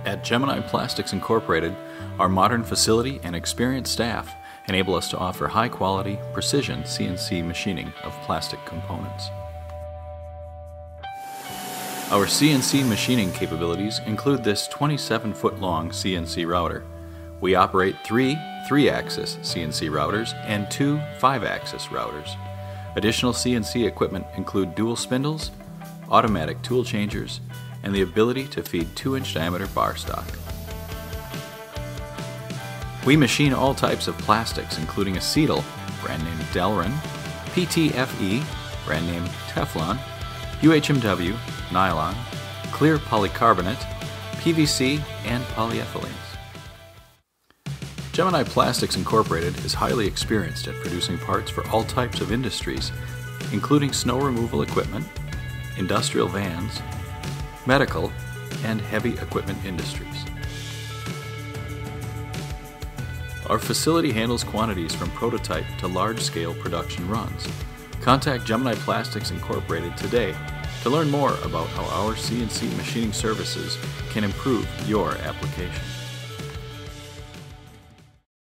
At Gemini Plastics Incorporated, our modern facility and experienced staff enable us to offer high-quality, precision CNC machining of plastic components. Our CNC machining capabilities include this 27-foot-long CNC router. We operate three 3-axis CNC routers and two 5-axis routers. Additional CNC equipment include dual spindles, automatic tool changers, and the ability to feed 2-inch diameter bar stock. We machine all types of plastics, including acetyl, brand name Delrin, PTFE, brand name Teflon, UHMW, nylon, clear polycarbonate, PVC, and polyethylenes. Gemini Plastics Incorporated is highly experienced at producing parts for all types of industries, including snow removal equipment, industrial vans, medical, and heavy equipment industries. Our facility handles quantities from prototype to large-scale production runs. Contact Gemini Plastics Incorporated today to learn more about how our CNC machining services can improve your application.